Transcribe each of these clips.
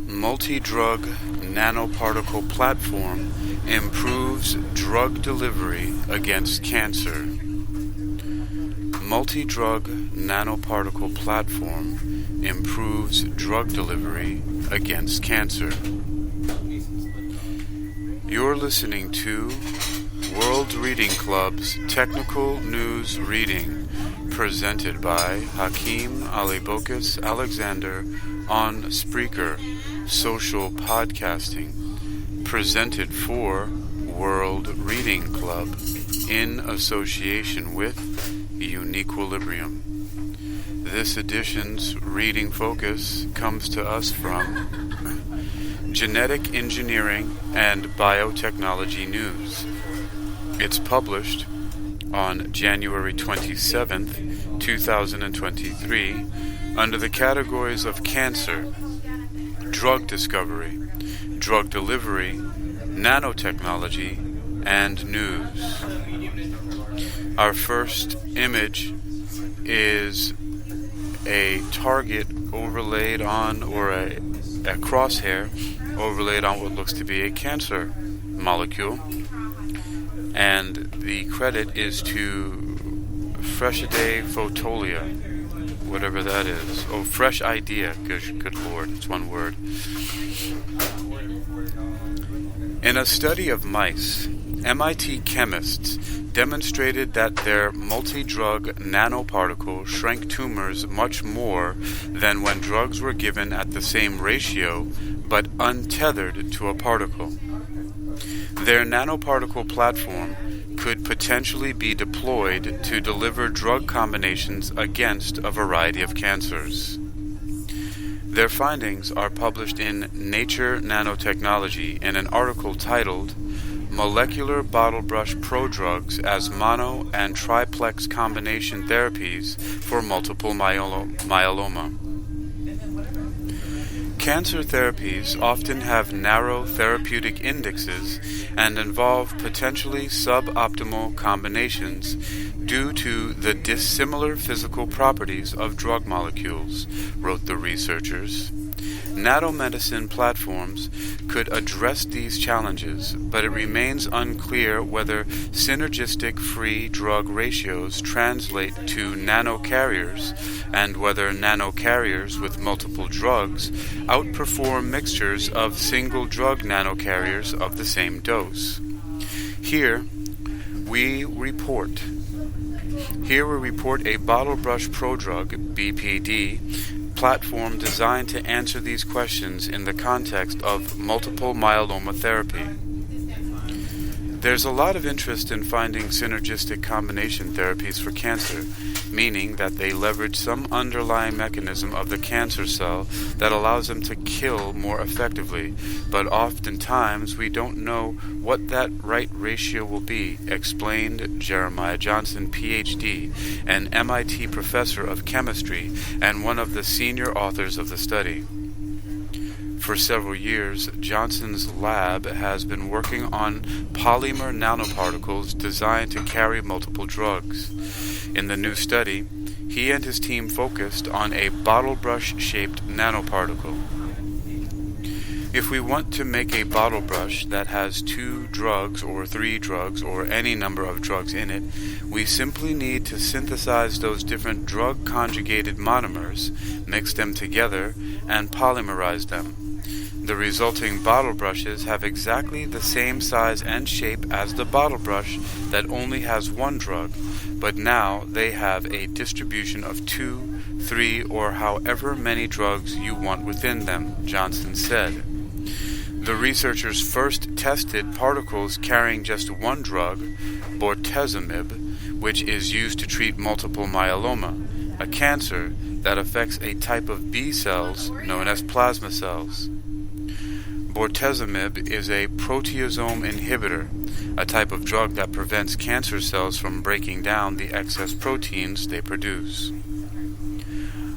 Multidrug nanoparticle platform improves drug delivery against cancer. Multidrug nanoparticle platform improves drug delivery against cancer. You're listening to World Reading Club's Technical News Reading, presented by Hakeem Alibokis Alexander on Spreaker, social podcasting, presented for World Reading Club in association with Uniquilibrium. This edition's reading focus comes to us from Genetic Engineering and Biotechnology News. It's published on January 27th, 2023, under the categories of cancer, drug discovery, drug delivery, nanotechnology, and news. Our first image is a target overlaid on, or a crosshair overlaid on what looks to be a cancer molecule. And the credit is to Freshidae Photolia, whatever that is. Oh, fresh idea. Good Lord, it's one word. In a study of mice, MIT chemists demonstrated that their multi-drug nanoparticle shrank tumors much more than when drugs were given at the same ratio, but untethered to a particle. Their nanoparticle platform could potentially be deployed to deliver drug combinations against a variety of cancers. Their findings are published in Nature Nanotechnology in an article titled Molecular Bottlebrush Prodrugs as Mono and Triplex Combination Therapies for Multiple Myeloma. Cancer therapies often have narrow therapeutic indexes and involve potentially suboptimal combinations due to the dissimilar physical properties of drug molecules, wrote the researchers. Nanomedicine platforms could address these challenges, but it remains unclear whether synergistic free drug ratios translate to nanocarriers, and whether nanocarriers with multiple drugs outperform mixtures of single drug nanocarriers of the same dose. Here we report a bottlebrush prodrug, BPD, platform designed to answer these questions in the context of multiple myeloma therapy. There's a lot of interest in finding synergistic combination therapies for cancer, meaning that they leverage some underlying mechanism of the cancer cell that allows them to kill more effectively, but oftentimes we don't know what that right ratio will be, explained Jeremiah Johnson, Ph.D., an MIT professor of chemistry and one of the senior authors of the study. For several years, Johnson's lab has been working on polymer nanoparticles designed to carry multiple drugs. In the new study, he and his team focused on a bottlebrush-shaped nanoparticle. If we want to make a bottle brush that has 2 drugs or 3 drugs or any number of drugs in it, we simply need to synthesize those different drug-conjugated monomers, mix them together, and polymerize them. The resulting bottle brushes have exactly the same size and shape as the bottle brush that only has 1 drug, but now they have a distribution of 2, 3, or however many drugs you want within them, Johnson said. The researchers first tested particles carrying just 1 drug, bortezomib, which is used to treat multiple myeloma, a cancer that affects a type of B cells known as plasma cells. Bortezomib is a proteasome inhibitor, a type of drug that prevents cancer cells from breaking down the excess proteins they produce.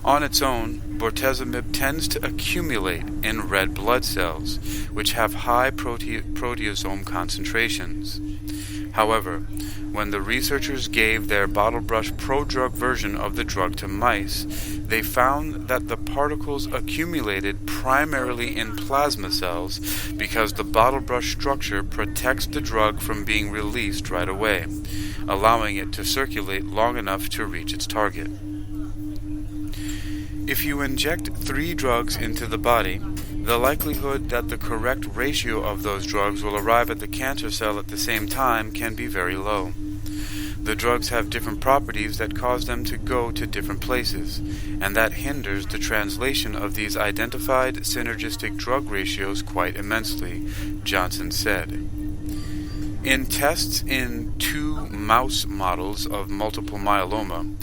On its own, bortezomib tends to accumulate in red blood cells, which have high proteasome concentrations. However, when the researchers gave their bottlebrush prodrug version of the drug to mice, they found that the particles accumulated primarily in plasma cells because the bottlebrush structure protects the drug from being released right away, allowing it to circulate long enough to reach its target. If you inject 3 drugs into the body, the likelihood that the correct ratio of those drugs will arrive at the cancer cell at the same time can be very low. The drugs have different properties that cause them to go to different places, and that hinders the translation of these identified synergistic drug ratios quite immensely, Johnson said. In tests in 2 mouse models of multiple myeloma,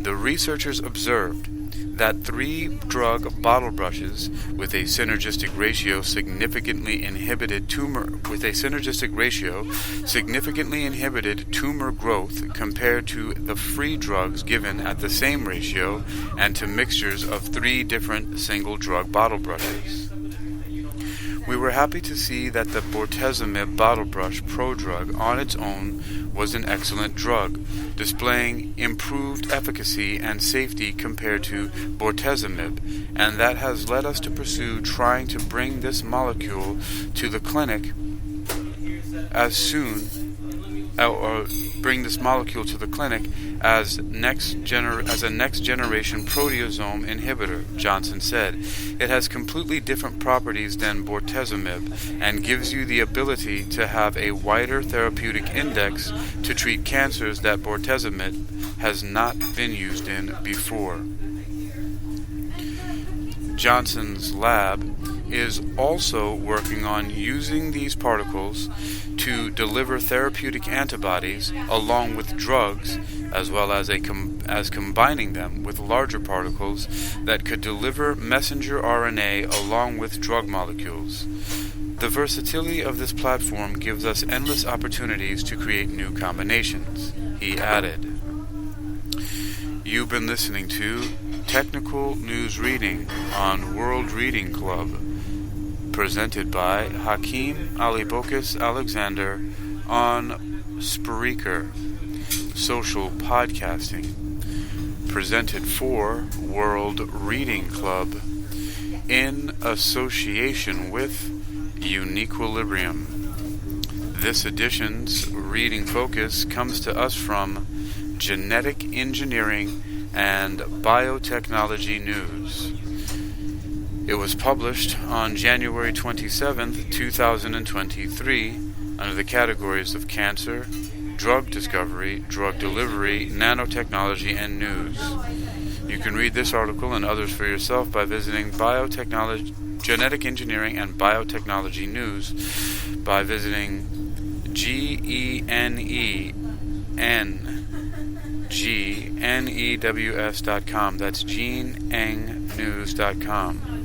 the researchers observed that 3 drug bottle brushes with a synergistic ratio significantly inhibited tumor growth compared to the free drugs given at the same ratio and to mixtures of 3 different single drug bottle brushes. We were happy to see that the bortezomib bottlebrush prodrug on its own was an excellent drug, displaying improved efficacy and safety compared to bortezomib, and that has led us to pursue trying to bring this molecule to the clinic as a next generation proteasome inhibitor, Johnson said. It has completely different properties than bortezomib and gives you the ability to have a wider therapeutic index to treat cancers that bortezomib has not been used in before. Johnson's lab is also working on using these particles to deliver therapeutic antibodies along with drugs, as well as combining them with larger particles that could deliver messenger RNA along with drug molecules. The versatility of this platform gives us endless opportunities to create new combinations, he added. You've been listening to Technical News Reading on World Reading Club, presented by Hakeem Alibokis Alexander on Spreaker, social podcasting, presented for World Reading Club in association with Uniquilibrium. This edition's reading focus comes to us from Genetic Engineering and Biotechnology News. It was published on January 27, 2023, under the categories of Cancer, Drug Discovery, Drug Delivery, Nanotechnology, and News. You can read this article and others for yourself by visiting Genetic Engineering and Biotechnology News by visiting GENEWS.com. That's GeneEngNews.com.